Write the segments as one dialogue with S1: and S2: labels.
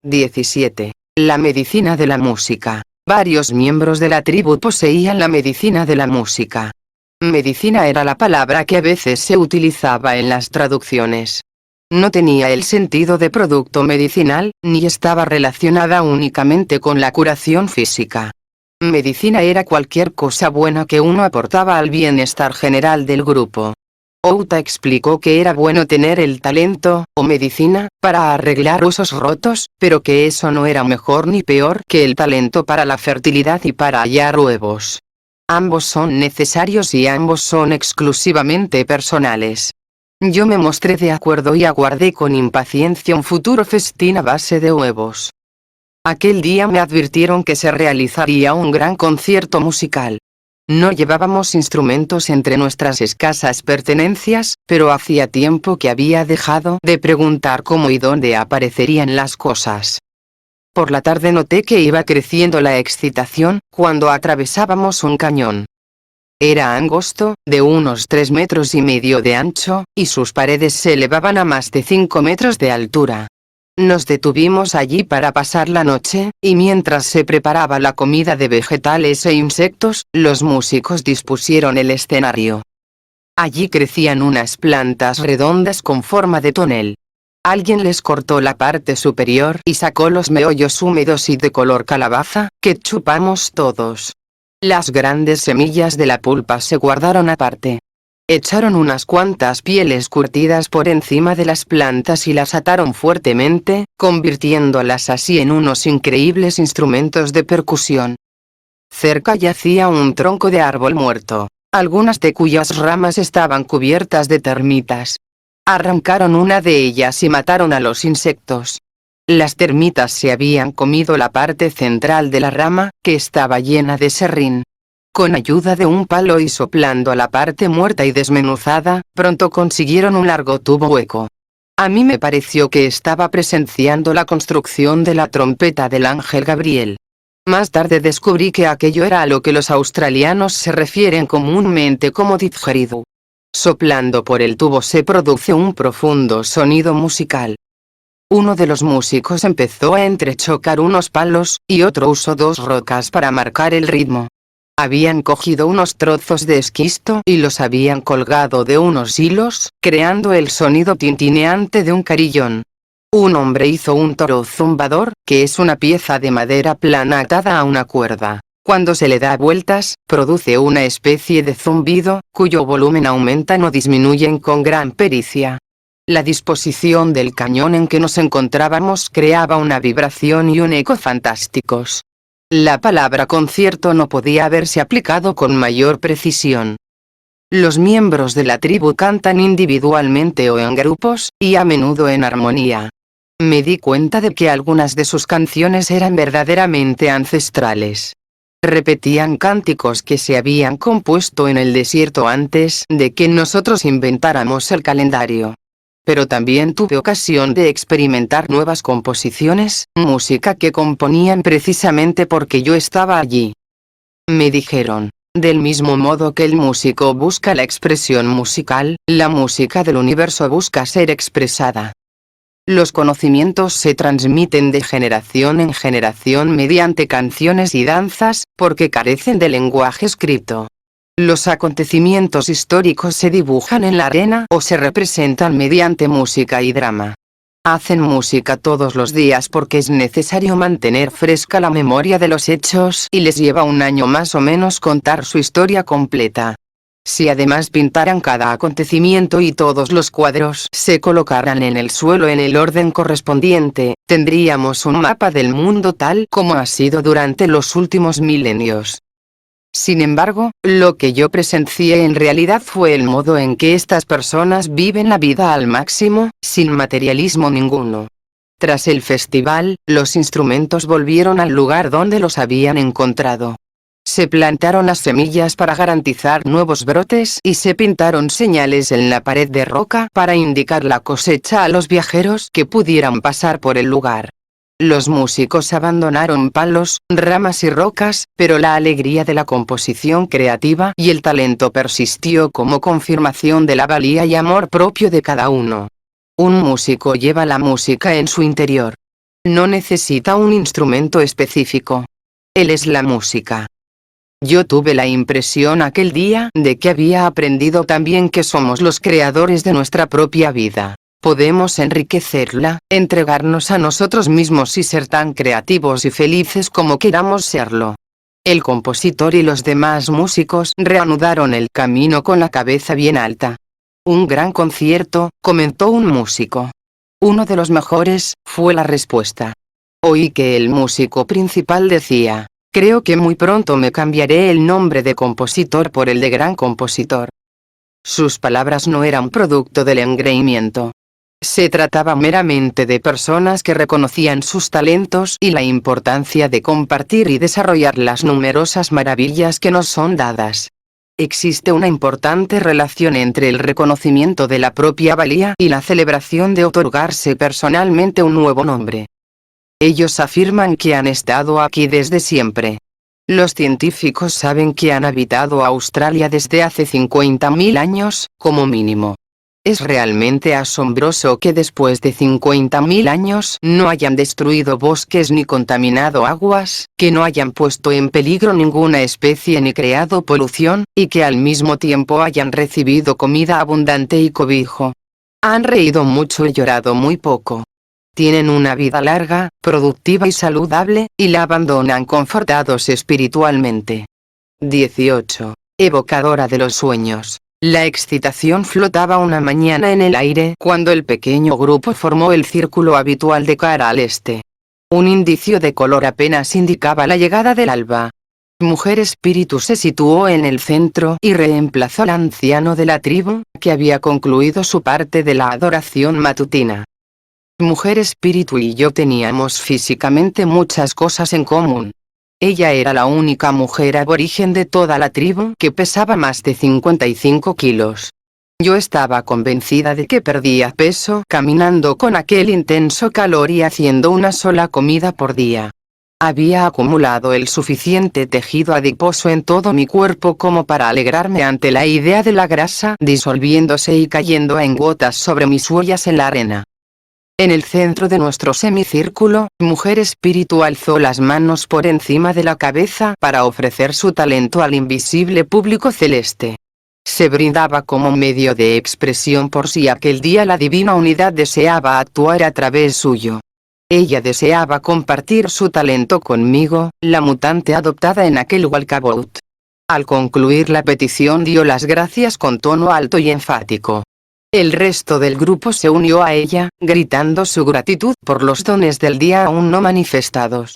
S1: 17. La medicina de la música. Varios miembros de la tribu poseían la medicina de la música. Medicina era la palabra que a veces se utilizaba en las traducciones. No tenía el sentido de producto medicinal, ni estaba relacionada únicamente con la curación física. Medicina era cualquier cosa buena que uno aportaba al bienestar general del grupo. Outa explicó que era bueno tener el talento, o medicina, para arreglar huesos rotos, pero que eso no era mejor ni peor que el talento para la fertilidad y para hallar huevos. Ambos son necesarios y ambos son exclusivamente personales. Yo me mostré de acuerdo y aguardé con impaciencia un futuro festín a base de huevos. Aquel día me advirtieron que se realizaría un gran concierto musical. No llevábamos instrumentos entre nuestras escasas pertenencias, pero hacía tiempo que había dejado de preguntar cómo y dónde aparecerían las cosas. Por la tarde noté que iba creciendo la excitación, cuando atravesábamos un cañón. Era angosto, de unos 3,5 metros de ancho, y sus paredes se elevaban a más de 5 metros de altura. Nos detuvimos allí para pasar la noche, y mientras se preparaba la comida de vegetales e insectos, los músicos dispusieron el escenario. Allí crecían unas plantas redondas con forma de tonel. Alguien les cortó la parte superior y sacó los meollos húmedos y de color calabaza, que chupamos todos. Las grandes semillas de la pulpa se guardaron aparte. Echaron unas cuantas pieles curtidas por encima de las plantas y las ataron fuertemente, convirtiéndolas así en unos increíbles instrumentos de percusión. Cerca yacía un tronco de árbol muerto, algunas de cuyas ramas estaban cubiertas de termitas. Arrancaron una de ellas y mataron a los insectos. Las termitas se habían comido la parte central de la rama, que estaba llena de serrín. Con ayuda de un palo y soplando a la parte muerta y desmenuzada, pronto consiguieron un largo tubo hueco. A mí me pareció que estaba presenciando la construcción de la trompeta del ángel Gabriel. Más tarde descubrí que aquello era a lo que los australianos se refieren comúnmente como didgeridoo. Soplando por el tubo se produce un profundo sonido musical. Uno de los músicos empezó a entrechocar unos palos, y otro usó 2 rocas para marcar el ritmo. Habían cogido unos trozos de esquisto y los habían colgado de unos hilos, creando el sonido tintineante de un carillón. Un hombre hizo un toro zumbador, que es una pieza de madera plana atada a una cuerda. Cuando se le da vueltas, produce una especie de zumbido, cuyo volumen aumenta o disminuye con gran pericia. La disposición del cañón en que nos encontrábamos creaba una vibración y un eco fantásticos. La palabra concierto no podía haberse aplicado con mayor precisión. Los miembros de la tribu cantan individualmente o en grupos, y a menudo en armonía. Me di cuenta de que algunas de sus canciones eran verdaderamente ancestrales. Repetían cánticos que se habían compuesto en el desierto antes de que nosotros inventáramos el calendario. Pero también tuve ocasión de experimentar nuevas composiciones, música que componían precisamente porque yo estaba allí. Me dijeron, del mismo modo que el músico busca la expresión musical, la música del universo busca ser expresada. Los conocimientos se transmiten de generación en generación mediante canciones y danzas, porque carecen de lenguaje escrito. Los acontecimientos históricos se dibujan en la arena o se representan mediante música y drama. Hacen música todos los días porque es necesario mantener fresca la memoria de los hechos y les lleva un año más o menos contar su historia completa. Si además pintaran cada acontecimiento y todos los cuadros se colocaran en el suelo en el orden correspondiente, tendríamos un mapa del mundo tal como ha sido durante los últimos milenios. Sin embargo, lo que yo presencié en realidad fue el modo en que estas personas viven la vida al máximo, sin materialismo ninguno. Tras el festival, los instrumentos volvieron al lugar donde los habían encontrado. Se plantaron las semillas para garantizar nuevos brotes y se pintaron señales en la pared de roca para indicar la cosecha a los viajeros que pudieran pasar por el lugar. Los músicos abandonaron palos, ramas y rocas, pero la alegría de la composición creativa y el talento persistió como confirmación de la valía y amor propio de cada uno. Un músico lleva la música en su interior. No necesita un instrumento específico. Él es la música. Yo tuve la impresión aquel día de que había aprendido también que somos los creadores de nuestra propia vida. Podemos enriquecerla, entregarnos a nosotros mismos y ser tan creativos y felices como queramos serlo. El compositor y los demás músicos reanudaron el camino con la cabeza bien alta. Un gran concierto, comentó un músico. Uno de los mejores, fue la respuesta. Oí que el músico principal decía, creo que muy pronto me cambiaré el nombre de compositor por el de gran compositor. Sus palabras no eran producto del engreimiento. Se trataba meramente de personas que reconocían sus talentos y la importancia de compartir y desarrollar las numerosas maravillas que nos son dadas. Existe una importante relación entre el reconocimiento de la propia valía y la celebración de otorgarse personalmente un nuevo nombre. Ellos afirman que han estado aquí desde siempre. Los científicos saben que han habitado Australia desde hace 50.000 años, como mínimo. Es realmente asombroso que después de 50.000 años no hayan destruido bosques ni contaminado aguas, que no hayan puesto en peligro ninguna especie ni creado polución, y que al mismo tiempo hayan recibido comida abundante y cobijo. Han reído mucho y llorado muy poco. Tienen una vida larga, productiva y saludable, y la abandonan confortados espiritualmente. 18. Evocadora de los sueños. La excitación flotaba una mañana en el aire cuando el pequeño grupo formó el círculo habitual de cara al este. Un indicio de color apenas indicaba la llegada del alba. Mujer Espíritu se situó en el centro y reemplazó al anciano de la tribu, que había concluido su parte de la adoración matutina. Mujer Espíritu y yo teníamos físicamente muchas cosas en común. Ella era la única mujer aborigen de toda la tribu que pesaba más de 55 kilos. Yo estaba convencida de que perdía peso caminando con aquel intenso calor y haciendo una sola comida por día. Había acumulado el suficiente tejido adiposo en todo mi cuerpo como para alegrarme ante la idea de la grasa disolviéndose y cayendo en gotas sobre mis huellas en la arena. En el centro de nuestro semicírculo, Mujer Espíritu alzó las manos por encima de la cabeza para ofrecer su talento al invisible público celeste. Se brindaba como medio de expresión por si aquel día la divina unidad deseaba actuar a través suyo. Ella deseaba compartir su talento conmigo, la mutante adoptada en aquel walkabout. Al concluir la petición dio las gracias con tono alto y enfático. El resto del grupo se unió a ella, gritando su gratitud por los dones del día aún no manifestados.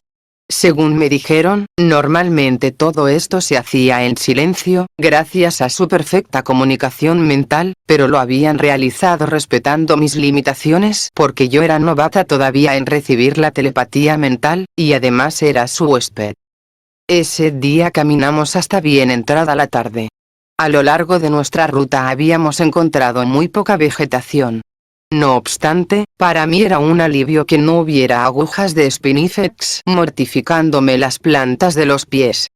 S1: Según me dijeron, normalmente todo esto se hacía en silencio, gracias a su perfecta comunicación mental, pero lo habían realizado respetando mis limitaciones porque yo era novata todavía en recibir la telepatía mental, y además era su huésped. Ese día caminamos hasta bien entrada la tarde. A lo largo de nuestra ruta habíamos encontrado muy poca vegetación. No obstante, para mí era un alivio que no hubiera agujas de Spinifex mortificándome las plantas de los pies.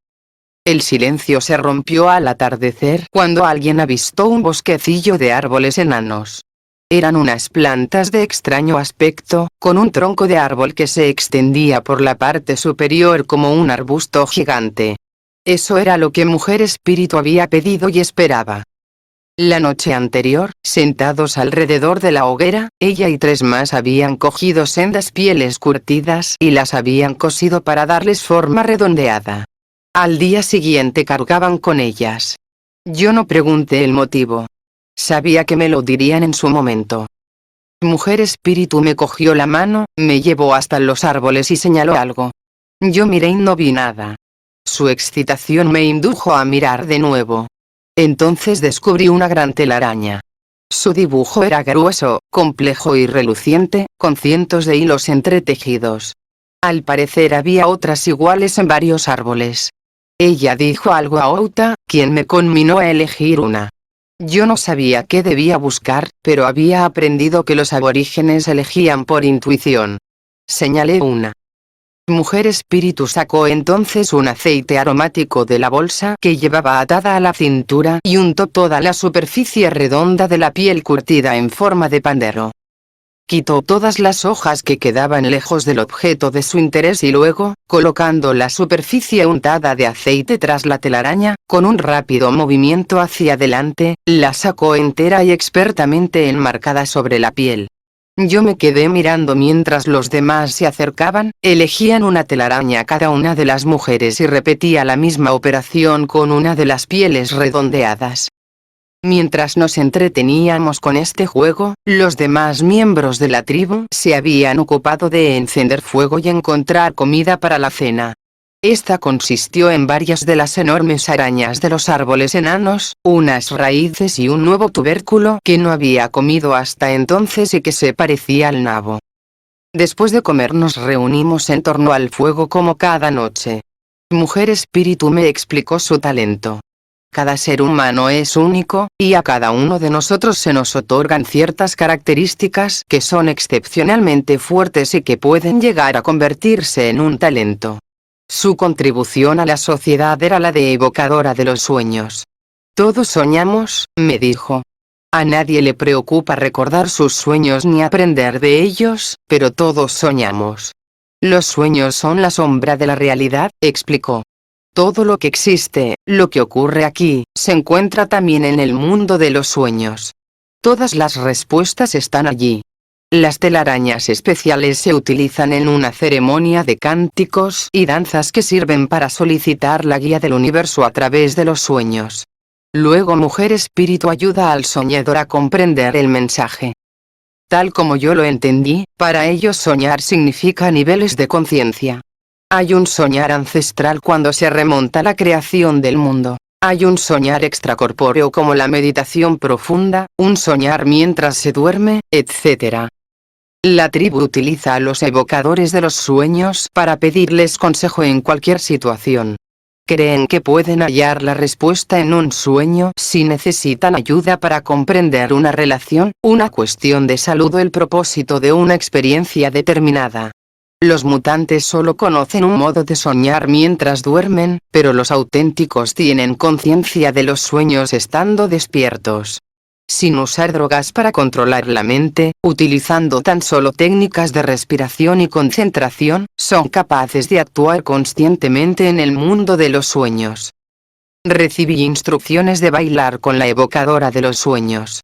S1: El silencio se rompió al atardecer cuando alguien avistó un bosquecillo de árboles enanos. Eran unas plantas de extraño aspecto, con un tronco de árbol que se extendía por la parte superior como un arbusto gigante. Eso era lo que Mujer Espíritu había pedido y esperaba. La noche anterior, sentados alrededor de la hoguera, ella y 3 más habían cogido sendas pieles curtidas y las habían cosido para darles forma redondeada. Al día siguiente cargaban con ellas. Yo no pregunté el motivo. Sabía que me lo dirían en su momento. Mujer Espíritu me cogió la mano, me llevó hasta los árboles y señaló algo. Yo miré y no vi nada. Su excitación me indujo a mirar de nuevo. Entonces descubrí una gran telaraña. Su dibujo era grueso, complejo y reluciente, con cientos de hilos entretejidos. Al parecer había otras iguales en varios árboles. Ella dijo algo a Outa, quien me conminó a elegir una. Yo no sabía qué debía buscar, pero había aprendido que los aborígenes elegían por intuición. Señalé una. Mujer Espíritu sacó entonces un aceite aromático de la bolsa que llevaba atada a la cintura y untó toda la superficie redonda de la piel curtida en forma de pandero. Quitó todas las hojas que quedaban lejos del objeto de su interés y luego, colocando la superficie untada de aceite tras la telaraña, con un rápido movimiento hacia adelante, la sacó entera y expertamente enmarcada sobre la piel. Yo me quedé mirando mientras los demás se acercaban, elegían una telaraña cada una de las mujeres y repetía la misma operación con una de las pieles redondeadas. Mientras nos entreteníamos con este juego, los demás miembros de la tribu se habían ocupado de encender fuego y encontrar comida para la cena. Esta consistió en varias de las enormes arañas de los árboles enanos, unas raíces y un nuevo tubérculo que no había comido hasta entonces y que se parecía al nabo. Después de comer nos reunimos en torno al fuego como cada noche. Mujer Espíritu me explicó su talento. Cada ser humano es único, y a cada uno de nosotros se nos otorgan ciertas características que son excepcionalmente fuertes y que pueden llegar a convertirse en un talento. Su contribución a la sociedad era la de evocadora de los sueños. Todos soñamos, me dijo. A nadie le preocupa recordar sus sueños ni aprender de ellos, pero todos soñamos. Los sueños son la sombra de la realidad, explicó. Todo lo que existe, lo que ocurre aquí, se encuentra también en el mundo de los sueños. Todas las respuestas están allí. Las telarañas especiales se utilizan en una ceremonia de cánticos y danzas que sirven para solicitar la guía del universo a través de los sueños. Luego Mujer Espíritu ayuda al soñador a comprender el mensaje. Tal como yo lo entendí, para ellos soñar significa niveles de conciencia. Hay un soñar ancestral cuando se remonta a la creación del mundo. Hay un soñar extracorpóreo como la meditación profunda, un soñar mientras se duerme, etc. La tribu utiliza a los evocadores de los sueños para pedirles consejo en cualquier situación. Creen que pueden hallar la respuesta en un sueño si necesitan ayuda para comprender una relación, una cuestión de salud o el propósito de una experiencia determinada. Los mutantes solo conocen un modo de soñar mientras duermen, pero los auténticos tienen conciencia de los sueños estando despiertos. Sin usar drogas para controlar la mente, utilizando tan solo técnicas de respiración y concentración, son capaces de actuar conscientemente en el mundo de los sueños. Recibí instrucciones de bailar con la evocadora de los sueños.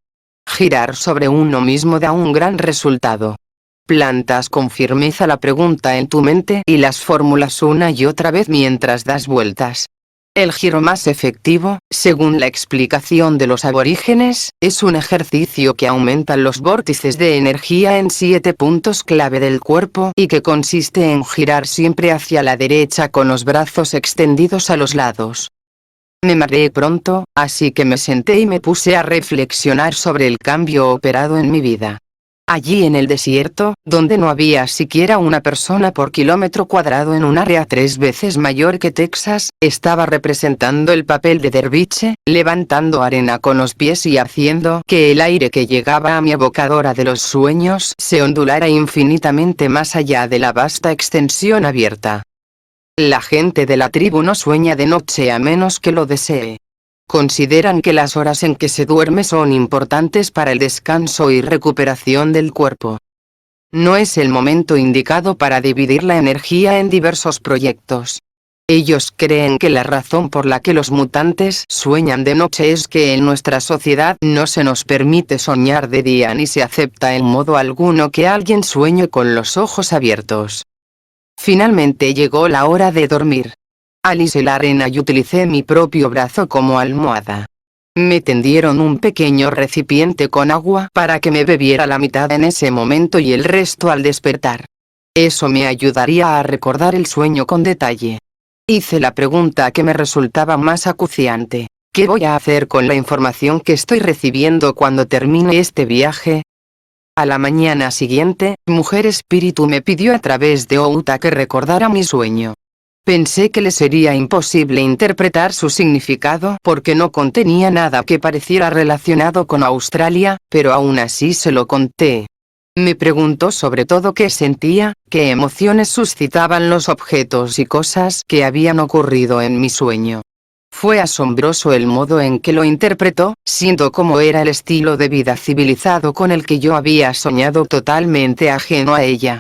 S1: Girar sobre uno mismo da un gran resultado. Plantas con firmeza la pregunta en tu mente y las fórmulas una y otra vez mientras das vueltas. El giro más efectivo, según la explicación de los aborígenes, es un ejercicio que aumenta los vórtices de energía en 7 puntos clave del cuerpo y que consiste en girar siempre hacia la derecha con los brazos extendidos a los lados. Me mareé pronto, así que me senté y me puse a reflexionar sobre el cambio operado en mi vida. Allí en el desierto, donde no había siquiera una persona por kilómetro cuadrado en un área 3 veces mayor que Texas, estaba representando el papel de derviche, levantando arena con los pies y haciendo que el aire que llegaba a mi evocadora de los sueños se ondulara infinitamente más allá de la vasta extensión abierta. La gente de la tribu no sueña de noche a menos que lo desee. Consideran que las horas en que se duerme son importantes para el descanso y recuperación del cuerpo. No es el momento indicado para dividir la energía en diversos proyectos. Ellos creen que la razón por la que los mutantes sueñan de noche es que en nuestra sociedad no se nos permite soñar de día ni se acepta en modo alguno que alguien sueñe con los ojos abiertos. Finalmente llegó la hora de dormir. Alisé la arena y utilicé mi propio brazo como almohada. Me tendieron un pequeño recipiente con agua para que me bebiera la mitad en ese momento y el resto al despertar. Eso me ayudaría a recordar el sueño con detalle. Hice la pregunta que me resultaba más acuciante. ¿Qué voy a hacer con la información que estoy recibiendo cuando termine este viaje? A la mañana siguiente, Mujer Espíritu me pidió a través de Outa que recordara mi sueño. Pensé que le sería imposible interpretar su significado porque no contenía nada que pareciera relacionado con Australia, pero aún así se lo conté. Me preguntó sobre todo qué sentía, qué emociones suscitaban los objetos y cosas que habían ocurrido en mi sueño. Fue asombroso el modo en que lo interpretó, siendo como era el estilo de vida civilizado con el que yo había soñado totalmente ajeno a ella.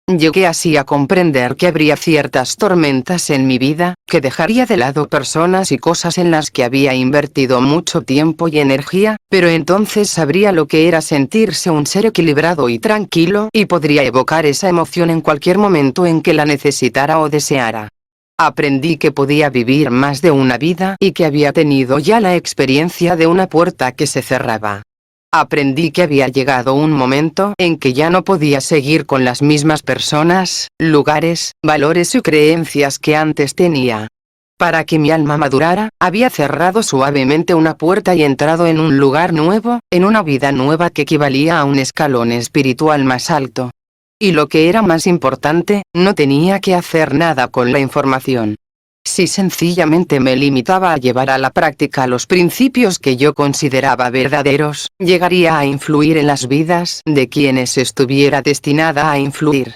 S1: Llegué así a comprender que habría ciertas tormentas en mi vida, que dejaría de lado personas y cosas en las que había invertido mucho tiempo y energía, pero entonces sabría lo que era sentirse un ser equilibrado y tranquilo y podría evocar esa emoción en cualquier momento en que la necesitara o deseara. Aprendí que podía vivir más de una vida y que había tenido ya la experiencia de una puerta que se cerraba. Aprendí que había llegado un momento en que ya no podía seguir con las mismas personas, lugares, valores y creencias que antes tenía. Para que mi alma madurara, había cerrado suavemente una puerta y entrado en un lugar nuevo, en una vida nueva que equivalía a un escalón espiritual más alto. Y lo que era más importante, no tenía que hacer nada con la información. Si sencillamente me limitaba a llevar a la práctica los principios que yo consideraba verdaderos, llegaría a influir en las vidas de quienes estuviera destinada a influir.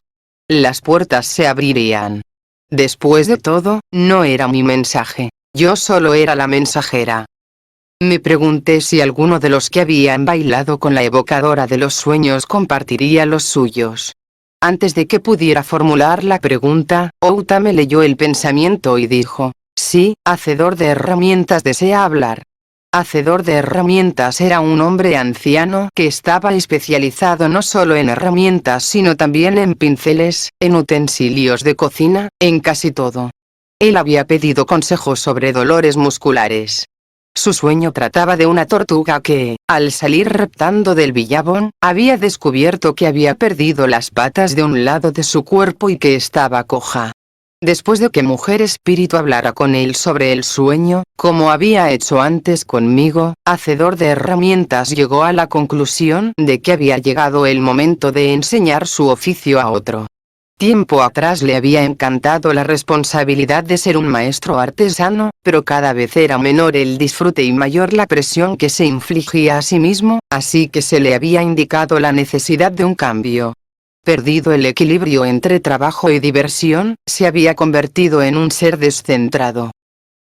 S1: Las puertas se abrirían. Después de todo, no era mi mensaje, yo solo era la mensajera. Me pregunté si alguno de los que habían bailado con la evocadora de los sueños compartiría los suyos. Antes de que pudiera formular la pregunta, Outa me leyó el pensamiento y dijo: sí, Hacedor de herramientas desea hablar. Hacedor de herramientas era un hombre anciano que estaba especializado no solo en herramientas sino también en pinceles, en utensilios de cocina, en casi todo. Él había pedido consejos sobre dolores musculares. Su sueño trataba de una tortuga que, al salir reptando del Billabong, había descubierto que había perdido las patas de un lado de su cuerpo y que estaba coja. Después de que Mujer Espíritu hablara con él sobre el sueño, como había hecho antes conmigo, Hacedor de herramientas llegó a la conclusión de que había llegado el momento de enseñar su oficio a otro. Tiempo atrás le había encantado la responsabilidad de ser un maestro artesano, pero cada vez era menor el disfrute y mayor la presión que se infligía a sí mismo, así que se le había indicado la necesidad de un cambio. Perdido el equilibrio entre trabajo y diversión, se había convertido en un ser descentrado.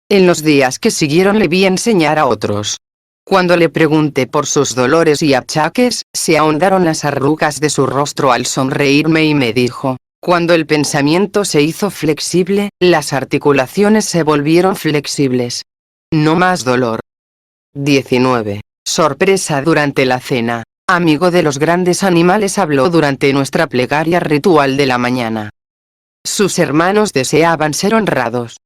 S1: En los días que siguieron le vi enseñar a otros. Cuando le pregunté por sus dolores y achaques, se ahondaron las arrugas de su rostro al sonreírme y me dijo: cuando el pensamiento se hizo flexible, las articulaciones se volvieron flexibles. No más dolor. 19. Sorpresa durante la cena. Amigo de los grandes animales habló durante nuestra plegaria ritual de la mañana. Sus hermanos deseaban ser honrados.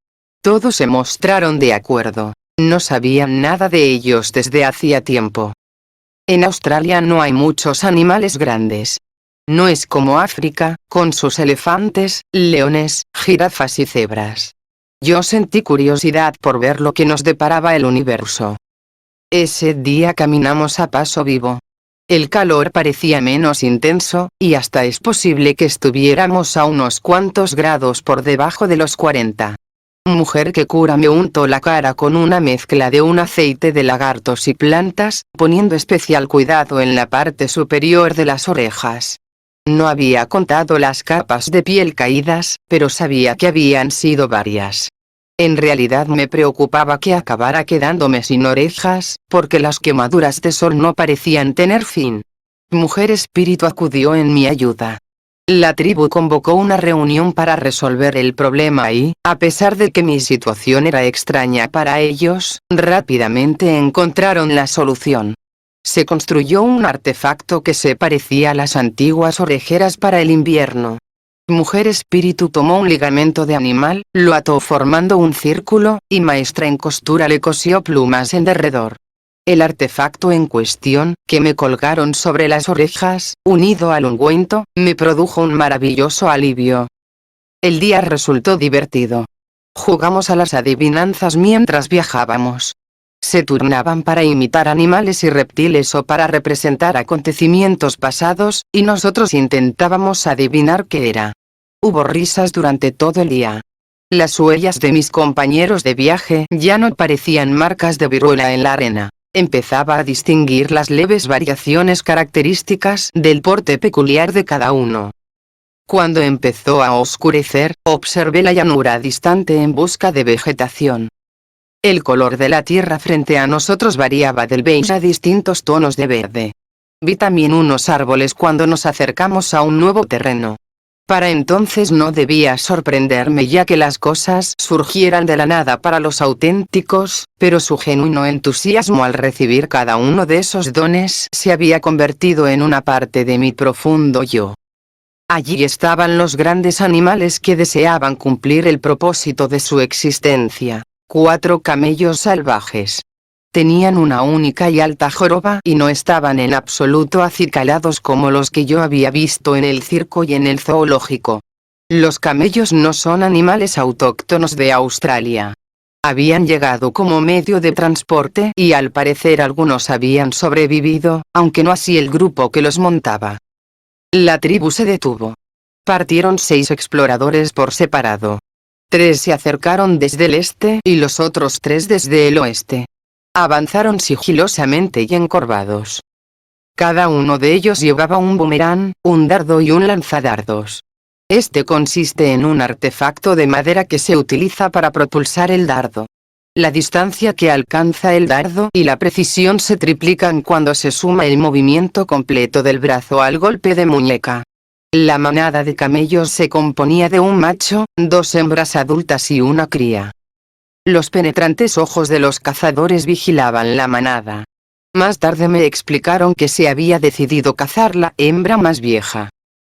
S1: Todos se mostraron de acuerdo. No sabían nada de ellos desde hacía tiempo. En Australia no hay muchos animales grandes. No es como África, con sus elefantes, leones, jirafas y cebras. Yo sentí curiosidad por ver lo que nos deparaba el universo. Ese día caminamos a paso vivo. El calor parecía menos intenso, y hasta es posible que estuviéramos a unos cuantos grados por debajo de los 40. Mujer que cura me untó la cara con una mezcla de un aceite de lagartos y plantas, poniendo especial cuidado en la parte superior de las orejas. No había contado las capas de piel caídas, pero sabía que habían sido varias. En realidad me preocupaba que acabara quedándome sin orejas, porque las quemaduras de sol no parecían tener fin. Mujer Espíritu acudió en mi ayuda. La tribu convocó una reunión para resolver el problema y, a pesar de que mi situación era extraña para ellos, rápidamente encontraron la solución. Se construyó un artefacto que se parecía a las antiguas orejeras para el invierno. Mujer Espíritu tomó un ligamento de animal, lo ató formando un círculo, y Maestra en costura le cosió plumas en derredor. El artefacto en cuestión, que me colgaron sobre las orejas, unido al ungüento, me produjo un maravilloso alivio. El día resultó divertido. Jugamos a las adivinanzas mientras viajábamos. Se turnaban para imitar animales y reptiles o para representar acontecimientos pasados, y nosotros intentábamos adivinar qué era. Hubo risas durante todo el día. Las huellas de mis compañeros de viaje ya no parecían marcas de viruela en la arena. Empezaba a distinguir las leves variaciones características del porte peculiar de cada uno. Cuando empezó a oscurecer, observé la llanura distante en busca de vegetación. El color de la tierra frente a nosotros variaba del beige a distintos tonos de verde. Vi también unos árboles cuando nos acercamos a un nuevo terreno. Para entonces no debía sorprenderme ya que las cosas surgieran de la nada para los auténticos, pero su genuino entusiasmo al recibir cada uno de esos dones se había convertido en una parte de mi profundo yo. Allí estaban los grandes animales que deseaban cumplir el propósito de su existencia, 4 camellos salvajes. Tenían una única y alta joroba y no estaban en absoluto acicalados como los que yo había visto en el circo y en el zoológico. Los camellos no son animales autóctonos de Australia. Habían llegado como medio de transporte y al parecer algunos habían sobrevivido, aunque no así el grupo que los montaba. La tribu se detuvo. Partieron 6 exploradores por separado. 3 se acercaron desde el este y los otros 3 desde el oeste. Avanzaron sigilosamente y encorvados. Cada uno de ellos llevaba un boomerang, un dardo y un lanzadardos. Este consiste en un artefacto de madera que se utiliza para propulsar el dardo. La distancia que alcanza el dardo y la precisión se triplican cuando se suma el movimiento completo del brazo al golpe de muñeca. La manada de camellos se componía de un macho, 2 hembras adultas y una cría. Los penetrantes ojos de los cazadores vigilaban la manada. Más tarde me explicaron que se había decidido cazar la hembra más vieja.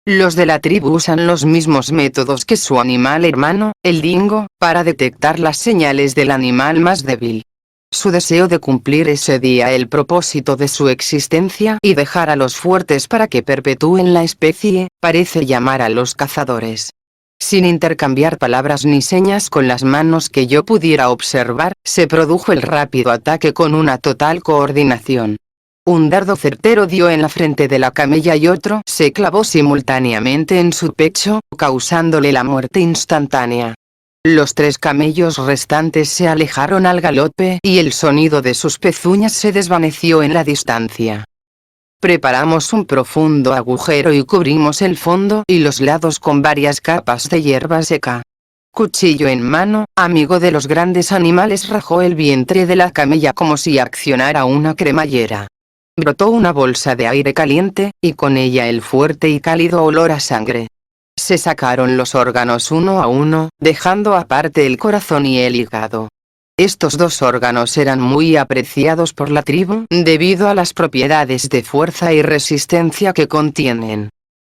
S1: Los de la tribu usan los mismos métodos que su animal hermano, el dingo, para detectar las señales del animal más débil. Su deseo de cumplir ese día el propósito de su existencia y dejar a los fuertes para que perpetúen la especie, parece llamar a los cazadores. Sin intercambiar palabras ni señas con las manos que yo pudiera observar, se produjo el rápido ataque con una total coordinación. Un dardo certero dio en la frente de la camella y otro se clavó simultáneamente en su pecho, causándole la muerte instantánea. Los 3 camellos restantes se alejaron al galope y el sonido de sus pezuñas se desvaneció en la distancia. Preparamos un profundo agujero y cubrimos el fondo y los lados con varias capas de hierba seca. Cuchillo en mano, amigo de los grandes animales rajó el vientre de la camella como si accionara una cremallera. Brotó una bolsa de aire caliente, y con ella el fuerte y cálido olor a sangre. Se sacaron los órganos uno a uno, dejando aparte el corazón y el hígado. Estos 2 órganos eran muy apreciados por la tribu, debido a las propiedades de fuerza y resistencia que contienen.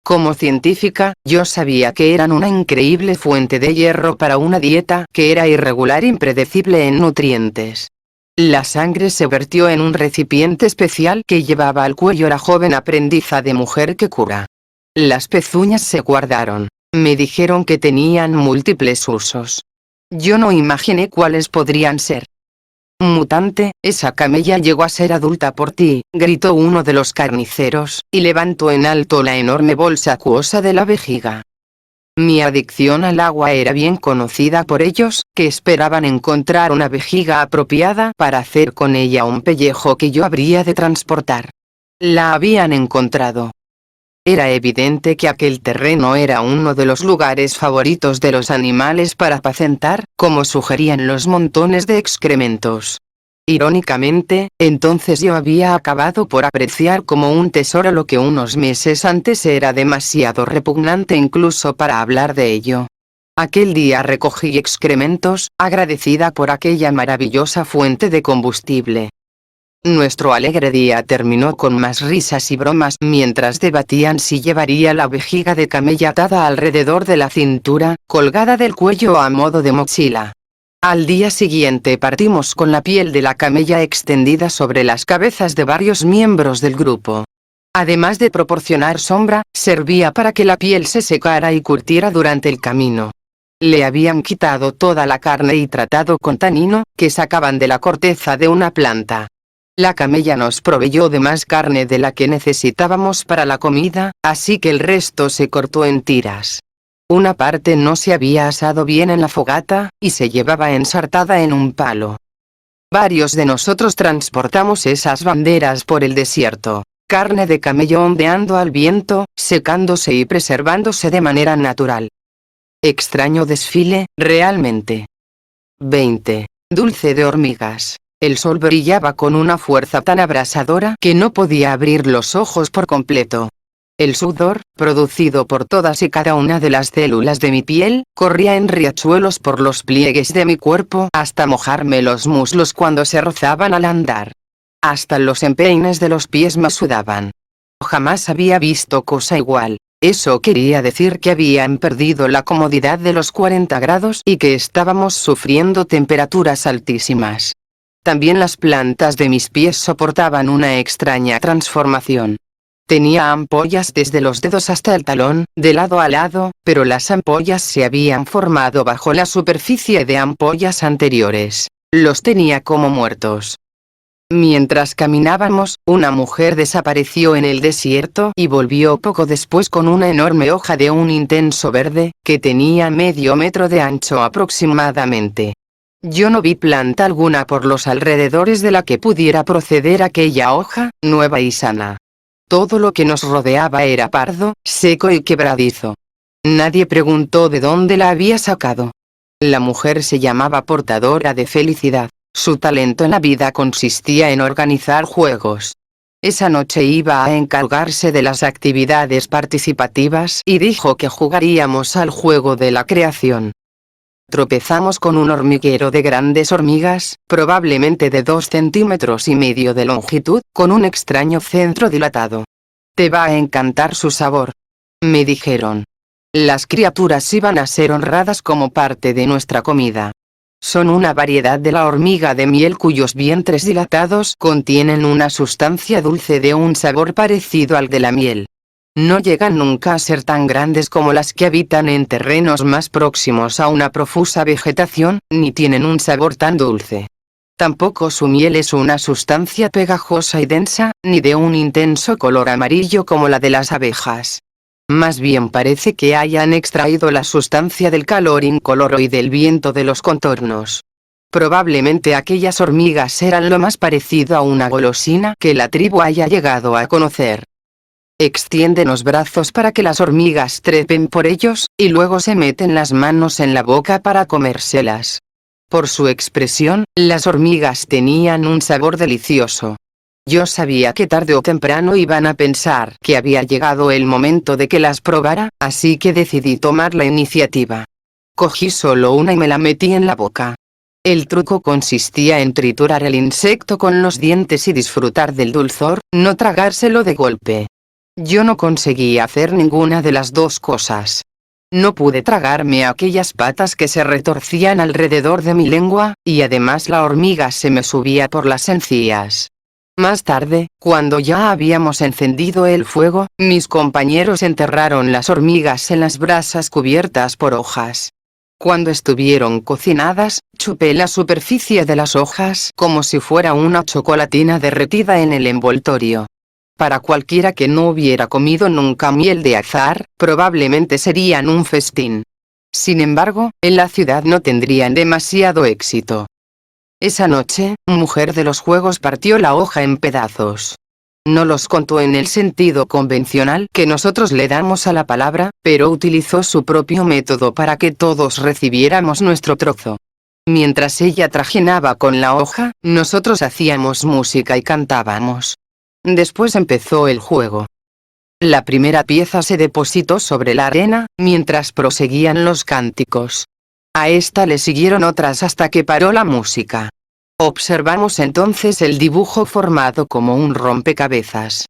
S1: Como científica, yo sabía que eran una increíble fuente de hierro para una dieta que era irregular e impredecible en nutrientes. La sangre se vertió en un recipiente especial que llevaba al cuello la joven aprendiza de mujer que cura. Las pezuñas se guardaron. Me dijeron que tenían múltiples usos. Yo no imaginé cuáles podrían ser. Mutante, esa camella llegó a ser adulta por ti, gritó uno de los carniceros, y levantó en alto la enorme bolsa acuosa de la vejiga. Mi adicción al agua era bien conocida por ellos, que esperaban encontrar una vejiga apropiada para hacer con ella un pellejo que yo habría de transportar. La habían encontrado. Era evidente que aquel terreno era uno de los lugares favoritos de los animales para apacentar, como sugerían los montones de excrementos. Irónicamente, entonces yo había acabado por apreciar como un tesoro lo que unos meses antes era demasiado repugnante incluso para hablar de ello. Aquel día recogí excrementos, agradecida por aquella maravillosa fuente de combustible. Nuestro alegre día terminó con más risas y bromas mientras debatían si llevaría la vejiga de camella atada alrededor de la cintura, colgada del cuello a modo de mochila. Al día siguiente partimos con la piel de la camella extendida sobre las cabezas de varios miembros del grupo. Además de proporcionar sombra, servía para que la piel se secara y curtiera durante el camino. Le habían quitado toda la carne y tratado con tanino, que sacaban de la corteza de una planta. La camella nos proveyó de más carne de la que necesitábamos para la comida, así que el resto se cortó en tiras. Una parte no se había asado bien en la fogata, y se llevaba ensartada en un palo. Varios de nosotros transportamos esas banderas por el desierto. Carne de camello ondeando al viento, secándose y preservándose de manera natural. Extraño desfile, realmente. 20. Dulce de hormigas. El sol brillaba con una fuerza tan abrasadora que no podía abrir los ojos por completo. El sudor, producido por todas y cada una de las células de mi piel, corría en riachuelos por los pliegues de mi cuerpo hasta mojarme los muslos cuando se rozaban al andar. Hasta los empeines de los pies me sudaban. Jamás había visto cosa igual. Eso quería decir que habían perdido la comodidad de los 40 grados y que estábamos sufriendo temperaturas altísimas. También las plantas de mis pies soportaban una extraña transformación. Tenía ampollas desde los dedos hasta el talón, de lado a lado, pero las ampollas se habían formado bajo la superficie de ampollas anteriores. Los tenía como muertos. Mientras caminábamos, una mujer desapareció en el desierto y volvió poco después con una enorme hoja de un intenso verde, que tenía medio metro de ancho aproximadamente. Yo no vi planta alguna por los alrededores de la que pudiera proceder aquella hoja, nueva y sana. Todo lo que nos rodeaba era pardo, seco y quebradizo. Nadie preguntó de dónde la había sacado. La mujer se llamaba portadora de felicidad. Su talento en la vida consistía en organizar juegos. Esa noche iba a encargarse de las actividades participativas y dijo que jugaríamos al juego de la creación. Tropezamos con un hormiguero de grandes hormigas, probablemente de 2,5 centímetros de longitud, con un extraño centro dilatado. «Te va a encantar su sabor», me dijeron. Las criaturas iban a ser honradas como parte de nuestra comida. Son una variedad de la hormiga de miel cuyos vientres dilatados contienen una sustancia dulce de un sabor parecido al de la miel. No llegan nunca a ser tan grandes como las que habitan en terrenos más próximos a una profusa vegetación, ni tienen un sabor tan dulce. Tampoco su miel es una sustancia pegajosa y densa, ni de un intenso color amarillo como la de las abejas. Más bien parece que hayan extraído la sustancia del calor incoloro y del viento de los contornos. Probablemente aquellas hormigas eran lo más parecido a una golosina que la tribu haya llegado a conocer. Extienden los brazos para que las hormigas trepen por ellos, y luego se meten las manos en la boca para comérselas. Por su expresión, las hormigas tenían un sabor delicioso. Yo sabía que tarde o temprano iban a pensar que había llegado el momento de que las probara, así que decidí tomar la iniciativa. Cogí solo una y me la metí en la boca. El truco consistía en triturar el insecto con los dientes y disfrutar del dulzor, no tragárselo de golpe. Yo no conseguí hacer ninguna de las dos cosas. No pude tragarme aquellas patas que se retorcían alrededor de mi lengua, y además la hormiga se me subía por las encías. Más tarde, cuando ya habíamos encendido el fuego, mis compañeros enterraron las hormigas en las brasas cubiertas por hojas. Cuando estuvieron cocinadas, chupé la superficie de las hojas como si fuera una chocolatina derretida en el envoltorio. Para cualquiera que no hubiera comido nunca miel de azahar, probablemente serían un festín. Sin embargo, en la ciudad no tendrían demasiado éxito. Esa noche, Mujer de los Juegos partió la hoja en pedazos. No los contó en el sentido convencional que nosotros le damos a la palabra, pero utilizó su propio método para que todos recibiéramos nuestro trozo. Mientras ella trajinaba con la hoja, nosotros hacíamos música y cantábamos. Después empezó el juego. La primera pieza se depositó sobre la arena, mientras proseguían los cánticos. A esta le siguieron otras hasta que paró la música. Observamos entonces el dibujo formado como un rompecabezas.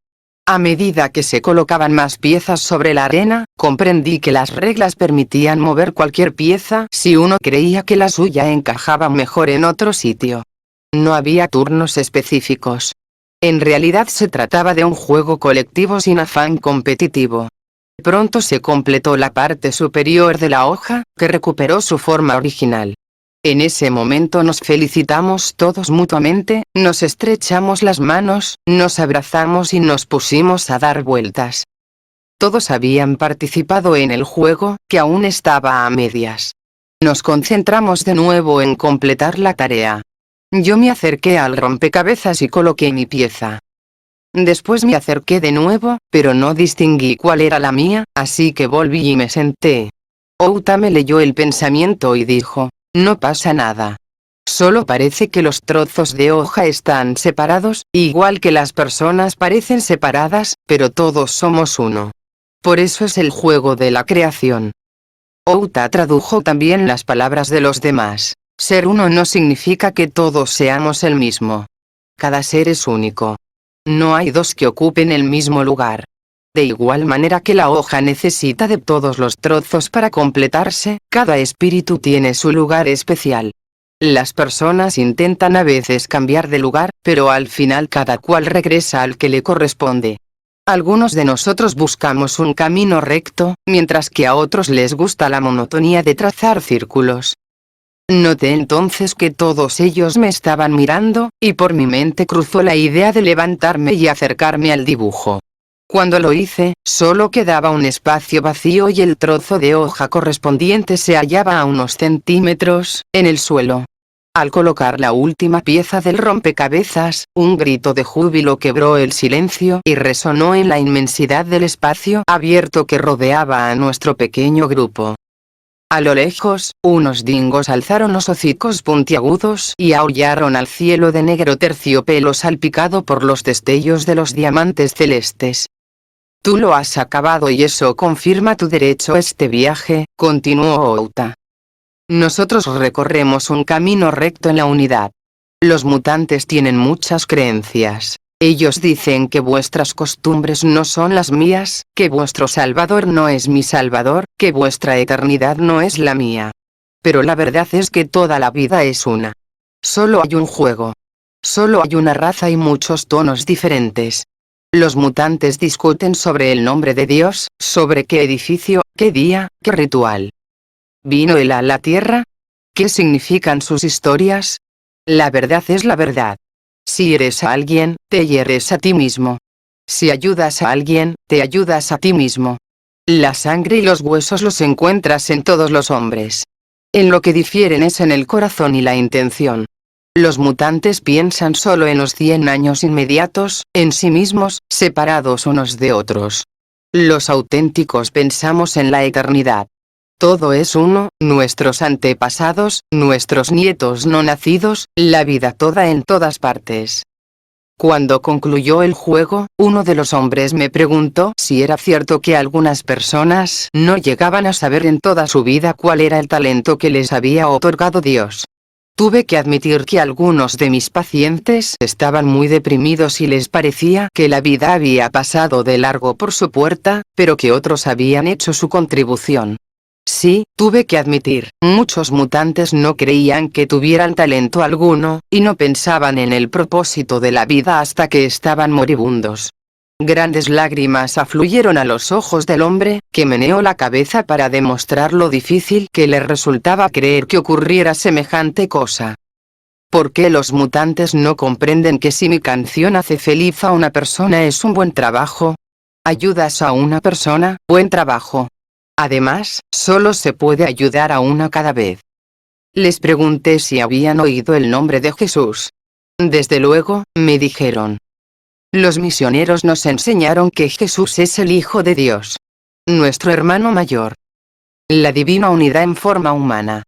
S1: A medida que se colocaban más piezas sobre la arena, comprendí que las reglas permitían mover cualquier pieza si uno creía que la suya encajaba mejor en otro sitio. No había turnos específicos. En realidad se trataba de un juego colectivo sin afán competitivo. Pronto se completó la parte superior de la hoja, que recuperó su forma original. En ese momento nos felicitamos todos mutuamente, nos estrechamos las manos, nos abrazamos y nos pusimos a dar vueltas. Todos habían participado en el juego, que aún estaba a medias. Nos concentramos de nuevo en completar la tarea. Yo me acerqué al rompecabezas y coloqué mi pieza. Después me acerqué de nuevo, pero no distinguí cuál era la mía, así que volví y me senté. Outa me leyó el pensamiento y dijo: «No pasa nada. Solo parece que los trozos de hoja están separados, igual que las personas parecen separadas, pero todos somos uno. Por eso es el juego de la creación. Outa tradujo también las palabras de los demás. Ser uno no significa que todos seamos el mismo. Cada ser es único. No hay dos que ocupen el mismo lugar. De igual manera que la hoja necesita de todos los trozos para completarse, cada espíritu tiene su lugar especial. Las personas intentan a veces cambiar de lugar, pero al final cada cual regresa al que le corresponde. Algunos de nosotros buscamos un camino recto, mientras que a otros les gusta la monotonía de trazar círculos. Noté entonces que todos ellos me estaban mirando, y por mi mente cruzó la idea de levantarme y acercarme al dibujo. Cuando lo hice, solo quedaba un espacio vacío y el trozo de hoja correspondiente se hallaba a unos centímetros, en el suelo. Al colocar la última pieza del rompecabezas, un grito de júbilo quebró el silencio y resonó en la inmensidad del espacio abierto que rodeaba a nuestro pequeño grupo. A lo lejos, unos dingos alzaron los hocicos puntiagudos y aullaron al cielo de negro terciopelo salpicado por los destellos de los diamantes celestes. Tú lo has acabado y eso confirma tu derecho a este viaje, continuó Outa. Nosotros recorremos un camino recto en la unidad. Los mutantes tienen muchas creencias. Ellos dicen que vuestras costumbres no son las mías, que vuestro Salvador no es mi Salvador, que vuestra eternidad no es la mía. Pero la verdad es que toda la vida es una. Solo hay un juego. Solo hay una raza y muchos tonos diferentes. Los mutantes discuten sobre el nombre de Dios, sobre qué edificio, qué día, qué ritual. ¿Vino él a la tierra? ¿Qué significan sus historias? La verdad es la verdad. Si hieres a alguien, te hieres a ti mismo. Si ayudas a alguien, te ayudas a ti mismo. La sangre y los huesos los encuentras en todos los hombres. En lo que difieren es en el corazón y la intención. Los mutantes piensan solo en los 100 años inmediatos, en sí mismos, separados unos de otros. Los auténticos pensamos en la eternidad. Todo es uno, nuestros antepasados, nuestros nietos no nacidos, la vida toda en todas partes. Cuando concluyó el juego, uno de los hombres me preguntó si era cierto que algunas personas no llegaban a saber en toda su vida cuál era el talento que les había otorgado Dios. Tuve que admitir que algunos de mis pacientes estaban muy deprimidos y les parecía que la vida había pasado de largo por su puerta, pero que otros habían hecho su contribución. Sí, tuve que admitir, muchos mutantes no creían que tuvieran talento alguno, y no pensaban en el propósito de la vida hasta que estaban moribundos. Grandes lágrimas afluyeron a los ojos del hombre, que meneó la cabeza para demostrar lo difícil que le resultaba creer que ocurriera semejante cosa. ¿Por qué los mutantes no comprenden que si mi canción hace feliz a una persona es un buen trabajo? ¿Ayudas a una persona? Buen trabajo. Además, solo se puede ayudar a una cada vez. Les pregunté si habían oído el nombre de Jesús. Desde luego, me dijeron. Los misioneros nos enseñaron que Jesús es el Hijo de Dios. Nuestro hermano mayor. La divina unidad en forma humana.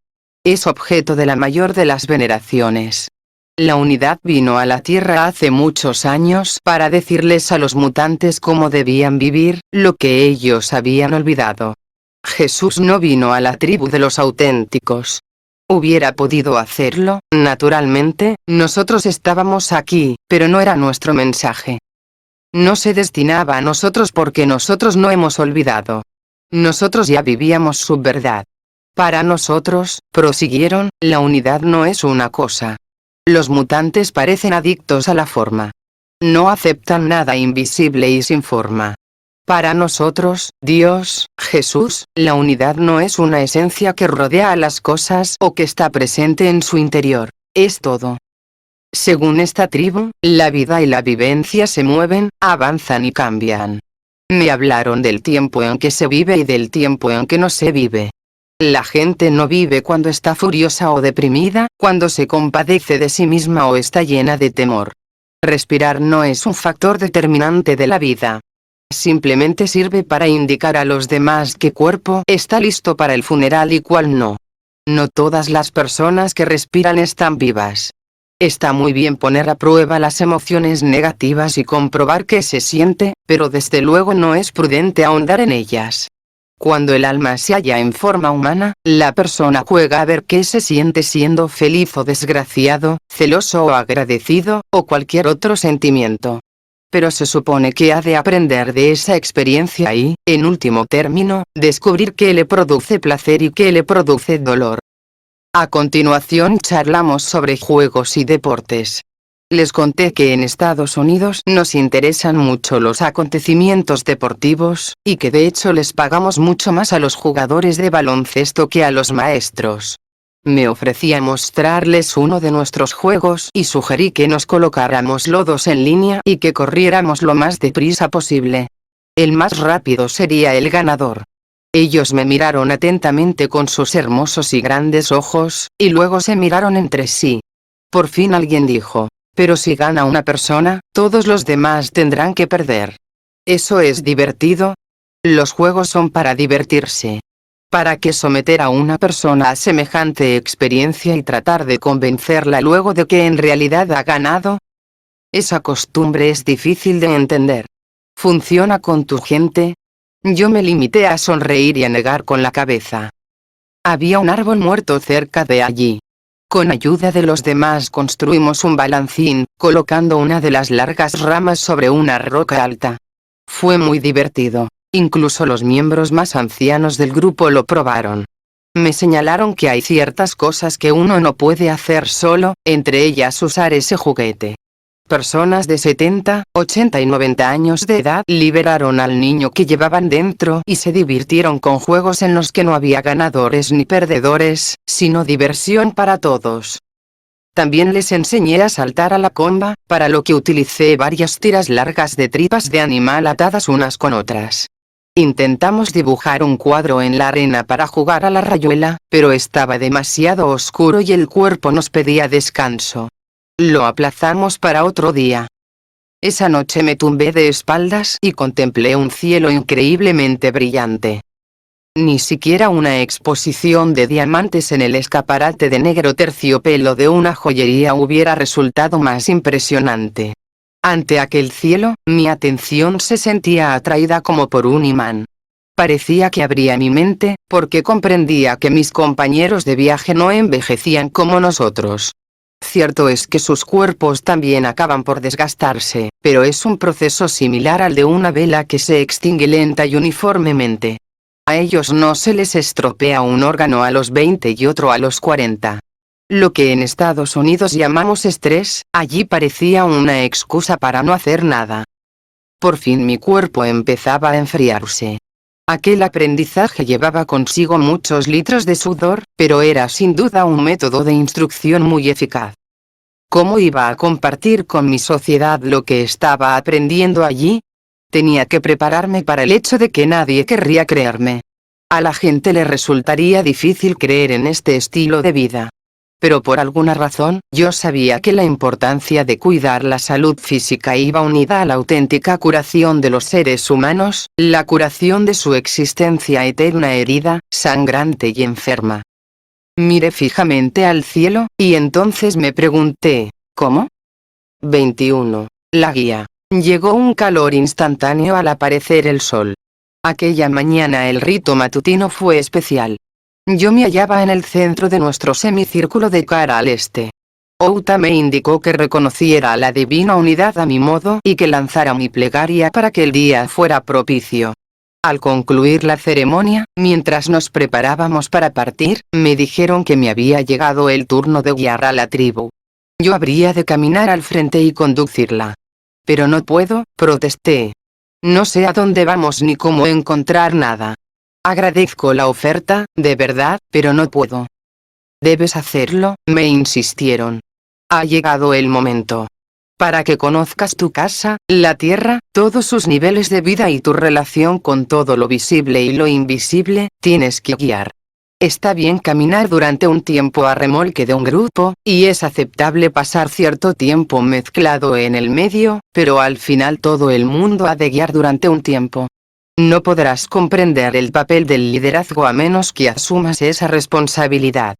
S1: Es objeto de la mayor de las veneraciones. La unidad vino a la Tierra hace muchos años para decirles a los mutantes cómo debían vivir, lo que ellos habían olvidado. Jesús no vino a la tribu de los auténticos. Hubiera podido hacerlo, naturalmente, nosotros estábamos aquí, pero no era nuestro mensaje. No se destinaba a nosotros porque nosotros no hemos olvidado. Nosotros ya vivíamos su verdad. Para nosotros, prosiguieron, la unidad no es una cosa. Los mutantes parecen adictos a la forma. No aceptan nada invisible y sin forma. Para nosotros, Dios, Jesús, la unidad no es una esencia que rodea a las cosas o que está presente en su interior, es todo. Según esta tribu, la vida y la vivencia se mueven, avanzan y cambian. Me hablaron del tiempo en que se vive y del tiempo en que no se vive. La gente no vive cuando está furiosa o deprimida, cuando se compadece de sí misma o está llena de temor. Respirar no es un factor determinante de la vida. Simplemente sirve para indicar a los demás qué cuerpo está listo para el funeral y cuál no. No todas las personas que respiran están vivas. Está muy bien poner a prueba las emociones negativas y comprobar qué se siente, pero desde luego no es prudente ahondar en ellas. Cuando el alma se halla en forma humana, la persona juega a ver qué se siente siendo feliz o desgraciado, celoso o agradecido, o cualquier otro sentimiento. Pero se supone que ha de aprender de esa experiencia y, en último término, descubrir qué le produce placer y qué le produce dolor. A continuación charlamos sobre juegos y deportes. Les conté que en Estados Unidos nos interesan mucho los acontecimientos deportivos, y que de hecho les pagamos mucho más a los jugadores de baloncesto que a los maestros. Me ofrecí a mostrarles uno de nuestros juegos y sugerí que nos colocáramos lodos en línea y que corriéramos lo más deprisa posible. El más rápido sería el ganador. Ellos me miraron atentamente con sus hermosos y grandes ojos, y luego se miraron entre sí. Por fin alguien dijo: pero si gana una persona, todos los demás tendrán que perder. ¿Eso es divertido? Los juegos son para divertirse. ¿Para qué someter a una persona a semejante experiencia y tratar de convencerla luego de que en realidad ha ganado? Esa costumbre es difícil de entender. ¿Funciona con tu gente? Yo me limité a sonreír y a negar con la cabeza. Había un árbol muerto cerca de allí. Con ayuda de los demás construimos un balancín, colocando una de las largas ramas sobre una roca alta. Fue muy divertido. Incluso los miembros más ancianos del grupo lo probaron. Me señalaron que hay ciertas cosas que uno no puede hacer solo, entre ellas usar ese juguete. Personas de 70, 80 y 90 años de edad liberaron al niño que llevaban dentro y se divirtieron con juegos en los que no había ganadores ni perdedores, sino diversión para todos. También les enseñé a saltar a la comba, para lo que utilicé varias tiras largas de tripas de animal atadas unas con otras. Intentamos dibujar un cuadro en la arena para jugar a la rayuela, pero estaba demasiado oscuro y el cuerpo nos pedía descanso. Lo aplazamos para otro día. Esa noche me tumbé de espaldas y contemplé un cielo increíblemente brillante. Ni siquiera una exposición de diamantes en el escaparate de negro terciopelo de una joyería hubiera resultado más impresionante. Ante aquel cielo, mi atención se sentía atraída como por un imán. Parecía que abría mi mente, porque comprendía que mis compañeros de viaje no envejecían como nosotros. Cierto es que sus cuerpos también acaban por desgastarse, pero es un proceso similar al de una vela que se extingue lenta y uniformemente. A ellos no se les estropea un órgano a los 20 y otro a los 40. Lo que en Estados Unidos llamamos estrés, allí parecía una excusa para no hacer nada. Por fin mi cuerpo empezaba a enfriarse. Aquel aprendizaje llevaba consigo muchos litros de sudor, pero era sin duda un método de instrucción muy eficaz. ¿Cómo iba a compartir con mi sociedad lo que estaba aprendiendo allí? Tenía que prepararme para el hecho de que nadie querría creerme. A la gente le resultaría difícil creer en este estilo de vida. Pero por alguna razón, yo sabía que la importancia de cuidar la salud física iba unida a la auténtica curación de los seres humanos, la curación de su existencia eterna herida, sangrante y enferma. Miré fijamente al cielo, y entonces me pregunté, ¿cómo? 21. La guía. Llegó un calor instantáneo al aparecer el sol. Aquella mañana el rito matutino fue especial. Yo me hallaba en el centro de nuestro semicírculo de cara al este. Outa me indicó que reconociera a la divina unidad a mi modo y que lanzara mi plegaria para que el día fuera propicio. Al concluir la ceremonia, mientras nos preparábamos para partir, me dijeron que me había llegado el turno de guiar a la tribu. Yo habría de caminar al frente y conducirla. Pero no puedo, protesté. No sé a dónde vamos ni cómo encontrar nada. Agradezco la oferta, de verdad, pero no puedo. Debes hacerlo, me insistieron. Ha llegado el momento. Para que conozcas tu casa, la tierra, todos sus niveles de vida y tu relación con todo lo visible y lo invisible, tienes que guiar. Está bien caminar durante un tiempo a remolque de un grupo, y es aceptable pasar cierto tiempo mezclado en el medio, pero al final todo el mundo ha de guiar durante un tiempo. No podrás comprender el papel del liderazgo a menos que asumas esa responsabilidad.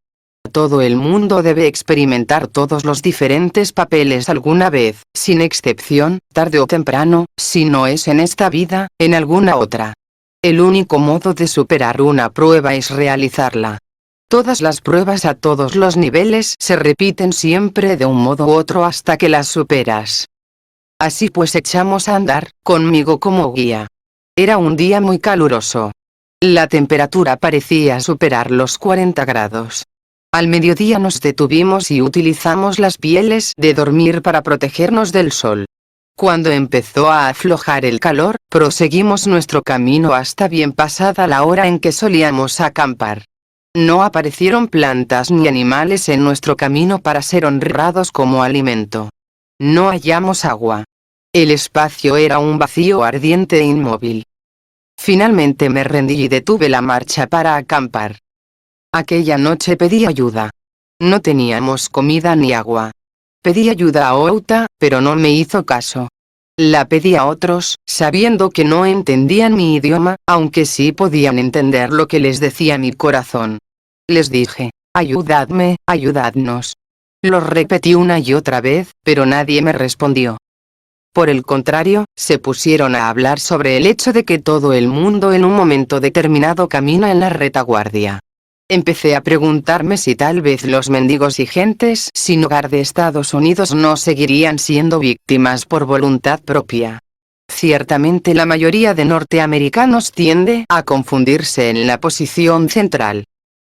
S1: Todo el mundo debe experimentar todos los diferentes papeles alguna vez, sin excepción, tarde o temprano, si no es en esta vida, en alguna otra. El único modo de superar una prueba es realizarla. Todas las pruebas a todos los niveles se repiten siempre de un modo u otro hasta que las superas. Así pues echamos a andar, conmigo como guía. Era un día muy caluroso. La temperatura parecía superar los 40 grados. Al mediodía nos detuvimos y utilizamos las pieles de dormir para protegernos del sol. Cuando empezó a aflojar el calor, proseguimos nuestro camino hasta bien pasada la hora en que solíamos acampar. No aparecieron plantas ni animales en nuestro camino para ser honrados como alimento. No hallamos agua. El espacio era un vacío ardiente e inmóvil. Finalmente me rendí y detuve la marcha para acampar. Aquella noche pedí ayuda. No teníamos comida ni agua. Pedí ayuda a Outa, pero no me hizo caso. La pedí a otros, sabiendo que no entendían mi idioma, aunque sí podían entender lo que les decía mi corazón. Les dije, ayudadme, ayudadnos. Lo repetí una y otra vez, pero nadie me respondió. Por el contrario, se pusieron a hablar sobre el hecho de que todo el mundo en un momento determinado camina en la retaguardia. Empecé a preguntarme si tal vez los mendigos y gentes sin hogar de Estados Unidos no seguirían siendo víctimas por voluntad propia. Ciertamente la mayoría de norteamericanos tiende a confundirse en la posición central.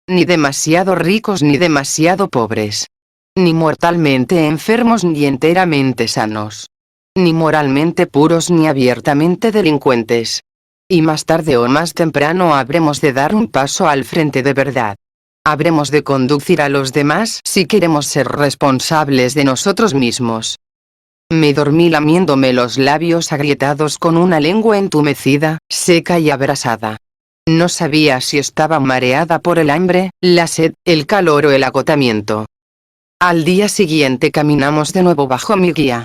S1: Ni demasiado ricos ni demasiado pobres. Ni mortalmente enfermos ni enteramente sanos. Ni moralmente puros ni abiertamente delincuentes. Y más tarde o más temprano habremos de dar un paso al frente de verdad. Habremos de conducir a los demás si queremos ser responsables de nosotros mismos. Me dormí lamiéndome los labios agrietados con una lengua entumecida, seca y abrasada. No sabía si estaba mareada por el hambre, la sed, el calor o el agotamiento. Al día siguiente caminamos de nuevo bajo mi guía.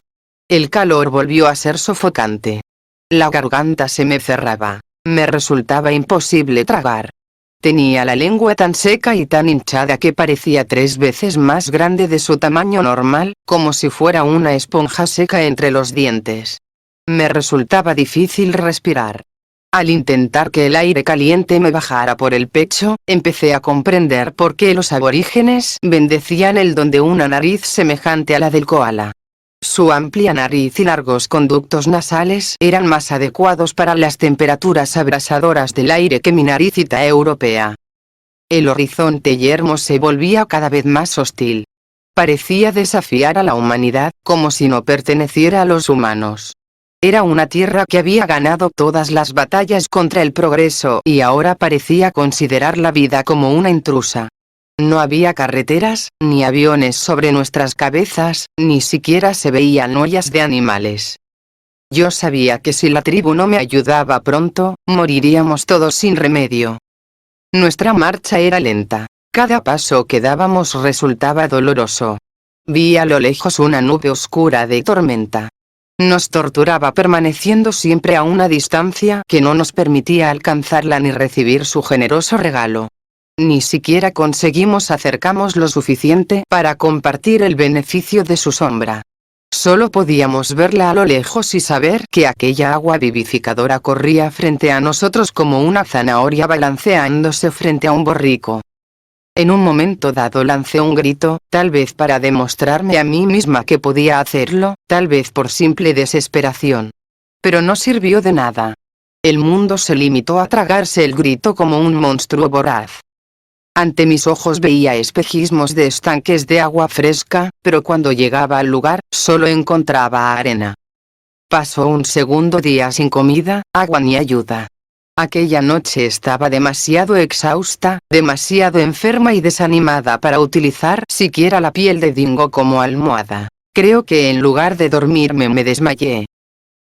S1: El calor volvió a ser sofocante. La garganta se me cerraba. Me resultaba imposible tragar. Tenía la lengua tan seca y tan hinchada que parecía 3 veces más grande de su tamaño normal, como si fuera una esponja seca entre los dientes. Me resultaba difícil respirar. Al intentar que el aire caliente me bajara por el pecho, empecé a comprender por qué los aborígenes bendecían el don de una nariz semejante a la del koala. Su amplia nariz y largos conductos nasales eran más adecuados para las temperaturas abrasadoras del aire que mi naricita europea. El horizonte yermo se volvía cada vez más hostil. Parecía desafiar a la humanidad, como si no perteneciera a los humanos. Era una tierra que había ganado todas las batallas contra el progreso y ahora parecía considerar la vida como una intrusa. No había carreteras, ni aviones sobre nuestras cabezas, ni siquiera se veían huellas de animales. Yo sabía que si la tribu no me ayudaba pronto, moriríamos todos sin remedio. Nuestra marcha era lenta. Cada paso que dábamos resultaba doloroso. Vi a lo lejos una nube oscura de tormenta. Nos torturaba permaneciendo siempre a una distancia que no nos permitía alcanzarla ni recibir su generoso regalo. Ni siquiera conseguimos acercarnos lo suficiente para compartir el beneficio de su sombra. Solo podíamos verla a lo lejos y saber que aquella agua vivificadora corría frente a nosotros como una zanahoria balanceándose frente a un borrico. En un momento dado lancé un grito, tal vez para demostrarme a mí misma que podía hacerlo, tal vez por simple desesperación. Pero no sirvió de nada. El mundo se limitó a tragarse el grito como un monstruo voraz. Ante mis ojos veía espejismos de estanques de agua fresca, pero cuando llegaba al lugar, solo encontraba arena. Pasó un segundo día sin comida, agua ni ayuda. Aquella noche estaba demasiado exhausta, demasiado enferma y desanimada para utilizar siquiera la piel de dingo como almohada. Creo que en lugar de dormirme me desmayé.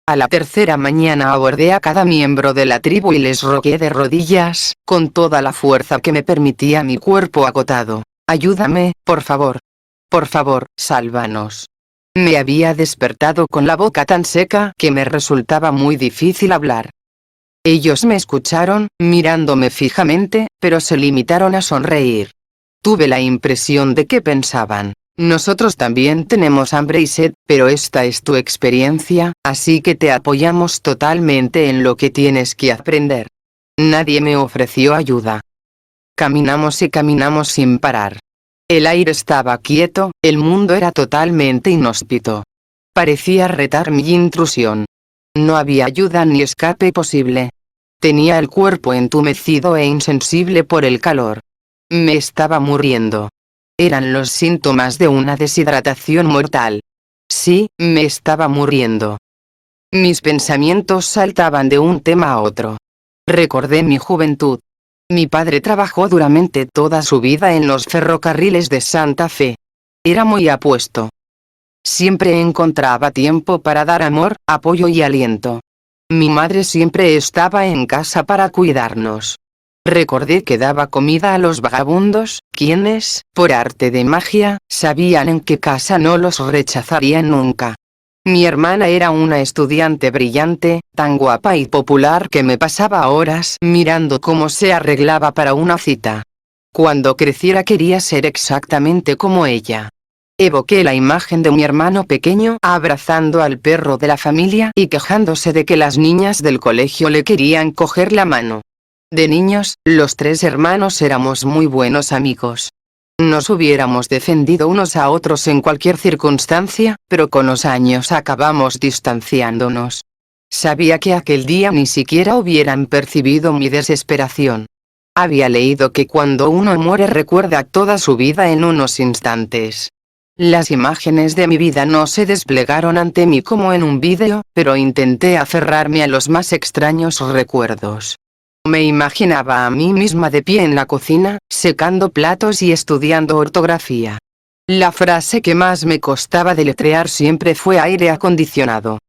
S1: A la tercera mañana abordé a cada miembro de la tribu y les rogué de rodillas, con toda la fuerza que me permitía mi cuerpo agotado. Ayúdame, por favor. Por favor, sálvanos. Me había despertado con la boca tan seca que me resultaba muy difícil hablar. Ellos me escucharon, mirándome fijamente, pero se limitaron a sonreír. Tuve la impresión de que pensaban: nosotros también tenemos hambre y sed, pero esta es tu experiencia, así que te apoyamos totalmente en lo que tienes que aprender. Nadie me ofreció ayuda. Caminamos y caminamos sin parar. El aire estaba quieto, el mundo era totalmente inhóspito. Parecía retar mi intrusión. No había ayuda ni escape posible. Tenía el cuerpo entumecido e insensible por el calor. Me estaba muriendo. Eran los síntomas de una deshidratación mortal. Sí, me estaba muriendo. Mis pensamientos saltaban de un tema a otro. Recordé mi juventud. Mi padre trabajó duramente toda su vida en los ferrocarriles de Santa Fe. Era muy apuesto. Siempre encontraba tiempo para dar amor, apoyo y aliento. Mi madre siempre estaba en casa para cuidarnos. Recordé que daba comida a los vagabundos, quienes, por arte de magia, sabían en qué casa no los rechazarían nunca. Mi hermana era una estudiante brillante, tan guapa y popular que me pasaba horas mirando cómo se arreglaba para una cita. Cuando creciera quería ser exactamente como ella. Evoqué la imagen de mi hermano pequeño abrazando al perro de la familia y quejándose de que las niñas del colegio le querían coger la mano. De niños, los tres hermanos éramos muy buenos amigos. Nos hubiéramos defendido unos a otros en cualquier circunstancia, pero con los años acabamos distanciándonos. Sabía que aquel día ni siquiera hubieran percibido mi desesperación. Había leído que cuando uno muere recuerda toda su vida en unos instantes. Las imágenes de mi vida no se desplegaron ante mí como en un vídeo, pero intenté aferrarme a los más extraños recuerdos. Me imaginaba a mí misma de pie en la cocina, secando platos y estudiando ortografía. La frase que más me costaba deletrear siempre fue aire acondicionado.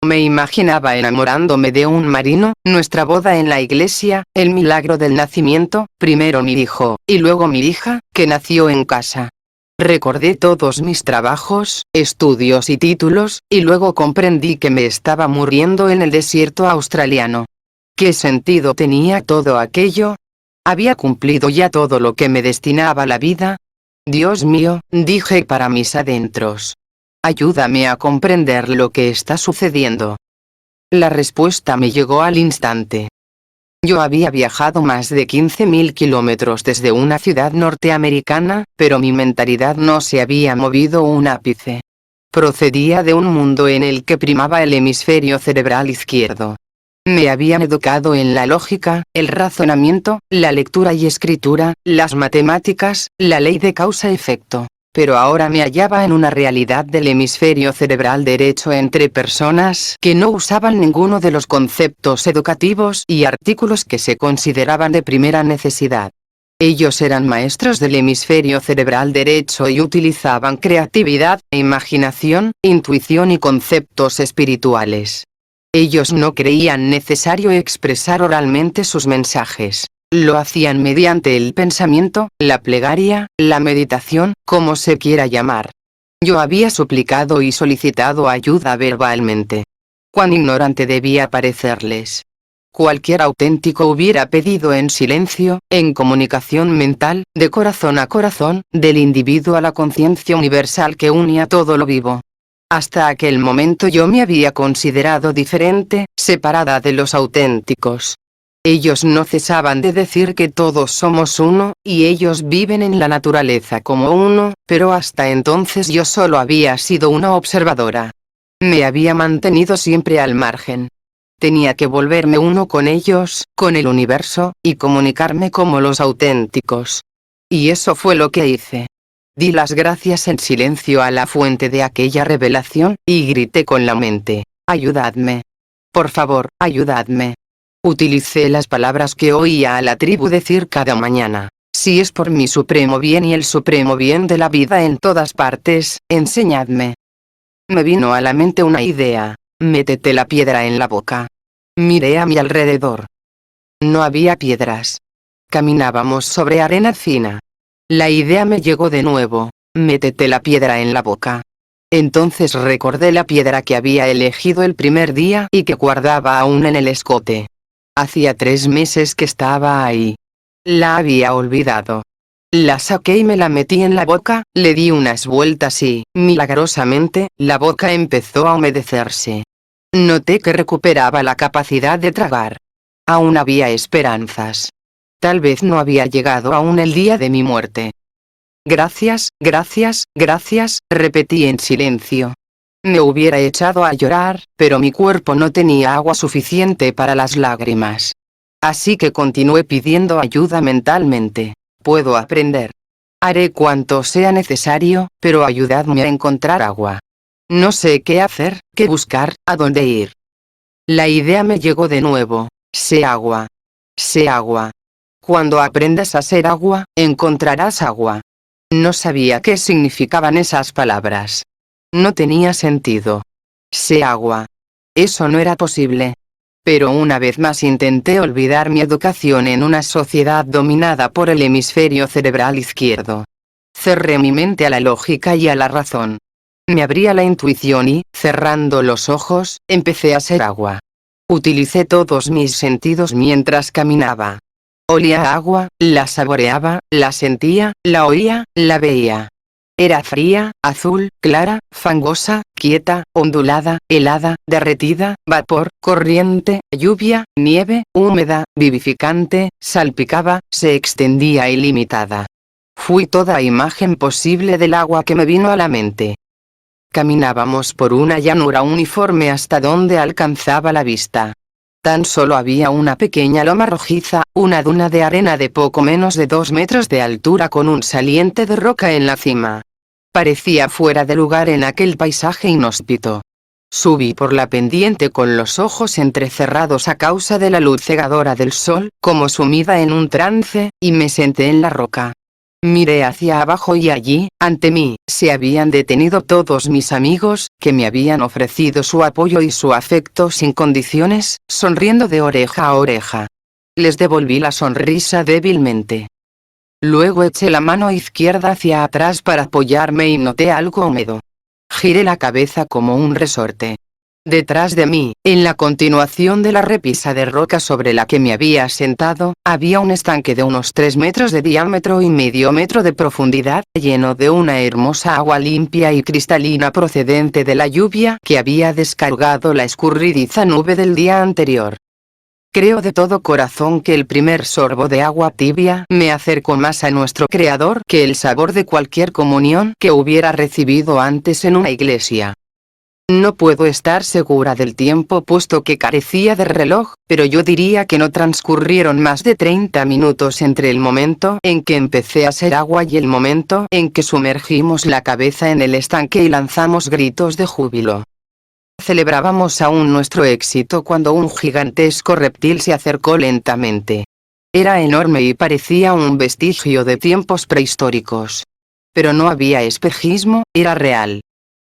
S1: Me imaginaba enamorándome de un marino, nuestra boda en la iglesia, el milagro del nacimiento, primero mi hijo, y luego mi hija, que nació en casa. Recordé todos mis trabajos, estudios y títulos, y luego comprendí que me estaba muriendo en el desierto australiano. ¿Qué sentido tenía todo aquello? ¿Había cumplido ya todo lo que me destinaba la vida? Dios mío, dije para mis adentros. Ayúdame a comprender lo que está sucediendo. La respuesta me llegó al instante. Yo había viajado más de 15.000 kilómetros desde una ciudad norteamericana, pero mi mentalidad no se había movido un ápice. Procedía de un mundo en el que primaba el hemisferio cerebral izquierdo. Me habían educado en la lógica, el razonamiento, la lectura y escritura, las matemáticas, la ley de causa-efecto. Pero ahora me hallaba en una realidad del hemisferio cerebral derecho entre personas que no usaban ninguno de los conceptos educativos y artículos que se consideraban de primera necesidad. Ellos eran maestros del hemisferio cerebral derecho y utilizaban creatividad, imaginación, intuición y conceptos espirituales. Ellos no creían necesario expresar oralmente sus mensajes. Lo hacían mediante el pensamiento, la plegaria, la meditación, como se quiera llamar. Yo había suplicado y solicitado ayuda verbalmente. Cuán ignorante debía parecerles. Cualquier auténtico hubiera pedido en silencio, en comunicación mental, de corazón a corazón, del individuo a la conciencia universal que unía todo lo vivo. Hasta aquel momento yo me había considerado diferente, separada de los auténticos. Ellos no cesaban de decir que todos somos uno, y ellos viven en la naturaleza como uno, pero hasta entonces yo solo había sido una observadora. Me había mantenido siempre al margen. Tenía que volverme uno con ellos, con el universo, y comunicarme como los auténticos. Y eso fue lo que hice. Di las gracias en silencio a la fuente de aquella revelación, y grité con la mente: ayudadme. Por favor, ayudadme. Utilicé las palabras que oía a la tribu decir cada mañana: si es por mi supremo bien y el supremo bien de la vida en todas partes, enseñadme. Me vino a la mente una idea: métete la piedra en la boca. Miré a mi alrededor. No había piedras. Caminábamos sobre arena fina. La idea me llegó de nuevo: métete la piedra en la boca. Entonces recordé la piedra que había elegido el primer día y que guardaba aún en el escote. Hacía 3 meses que estaba ahí. La había olvidado. La saqué y me la metí en la boca, le di unas vueltas y, milagrosamente, la boca empezó a humedecerse. Noté que recuperaba la capacidad de tragar. Aún había esperanzas. Tal vez no había llegado aún el día de mi muerte. Gracias, gracias, gracias, repetí en silencio. Me hubiera echado a llorar, pero mi cuerpo no tenía agua suficiente para las lágrimas. Así que continué pidiendo ayuda mentalmente. Puedo aprender. Haré cuanto sea necesario, pero ayudadme a encontrar agua. No sé qué hacer, qué buscar, a dónde ir. La idea me llegó de nuevo. Sé agua. Sé agua. Cuando aprendas a ser agua, encontrarás agua. No sabía qué significaban esas palabras. No tenía sentido. Sé agua. Eso no era posible. Pero una vez más intenté olvidar mi educación en una sociedad dominada por el hemisferio cerebral izquierdo. Cerré mi mente a la lógica y a la razón. Me abrí a la intuición y, cerrando los ojos, empecé a ser agua. Utilicé todos mis sentidos mientras caminaba. Olía a agua, la saboreaba, la sentía, la oía, la veía. Era fría, azul, clara, fangosa, quieta, ondulada, helada, derretida, vapor, corriente, lluvia, nieve, húmeda, vivificante, salpicaba, se extendía ilimitada. Fui toda imagen posible del agua que me vino a la mente. Caminábamos por una llanura uniforme hasta donde alcanzaba la vista. Tan solo había una pequeña loma rojiza, una duna de arena de poco menos de 2 metros de altura con un saliente de roca en la cima. Parecía fuera de lugar en aquel paisaje inhóspito. Subí por la pendiente con los ojos entrecerrados a causa de la luz cegadora del sol, como sumida en un trance, y me senté en la roca. Miré hacia abajo y allí, ante mí, se habían detenido todos mis amigos, que me habían ofrecido su apoyo y su afecto sin condiciones, sonriendo de oreja a oreja. Les devolví la sonrisa débilmente. Luego eché la mano izquierda hacia atrás para apoyarme y noté algo húmedo. Giré la cabeza como un resorte. Detrás de mí, en la continuación de la repisa de roca sobre la que me había sentado, había un estanque de unos 3 metros de diámetro y medio metro de profundidad, lleno de una hermosa agua limpia y cristalina procedente de la lluvia que había descargado la escurridiza nube del día anterior. Creo de todo corazón que el primer sorbo de agua tibia me acercó más a nuestro Creador que el sabor de cualquier comunión que hubiera recibido antes en una iglesia. No puedo estar segura del tiempo puesto que carecía de reloj, pero yo diría que no transcurrieron más de 30 minutos entre el momento en que empecé a ser agua y el momento en que sumergimos la cabeza en el estanque y lanzamos gritos de júbilo. Celebrábamos aún nuestro éxito cuando un gigantesco reptil se acercó lentamente. Era enorme y parecía un vestigio de tiempos prehistóricos. Pero no había espejismo, era real.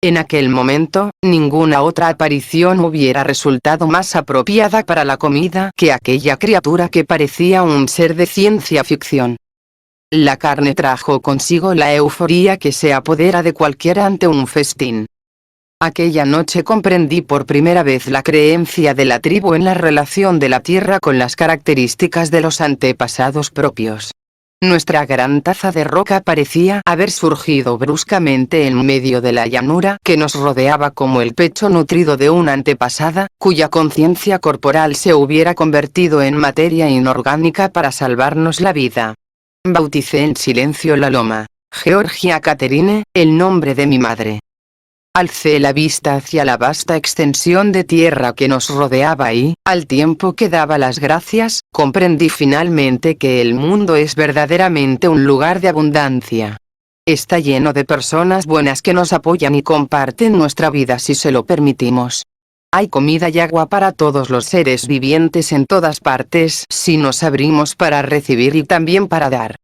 S1: En aquel momento, ninguna otra aparición hubiera resultado más apropiada para la comida que aquella criatura que parecía un ser de ciencia ficción. La carne trajo consigo la euforía que se apodera de cualquiera ante un festín. Aquella noche comprendí por primera vez la creencia de la tribu en la relación de la tierra con las características de los antepasados propios. Nuestra gran taza de roca parecía haber surgido bruscamente en medio de la llanura que nos rodeaba como el pecho nutrido de una antepasada, cuya conciencia corporal se hubiera convertido en materia inorgánica para salvarnos la vida. Bauticé en silencio la loma. Georgia Catherine, el nombre de mi madre. Alcé la vista hacia la vasta extensión de tierra que nos rodeaba y, al tiempo que daba las gracias, comprendí finalmente que el mundo es verdaderamente un lugar de abundancia. Está lleno de personas buenas que nos apoyan y comparten nuestra vida si se lo permitimos. Hay comida y agua para todos los seres vivientes en todas partes si nos abrimos para recibir y también para dar.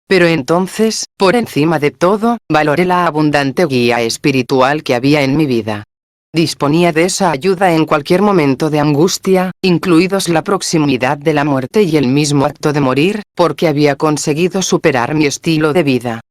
S1: Pero entonces, por encima de todo, valoré la abundante guía espiritual que había en mi vida. Disponía de esa ayuda en cualquier momento de angustia, incluidos la proximidad de la muerte y el mismo acto de morir, porque había conseguido superar mi estilo de vida.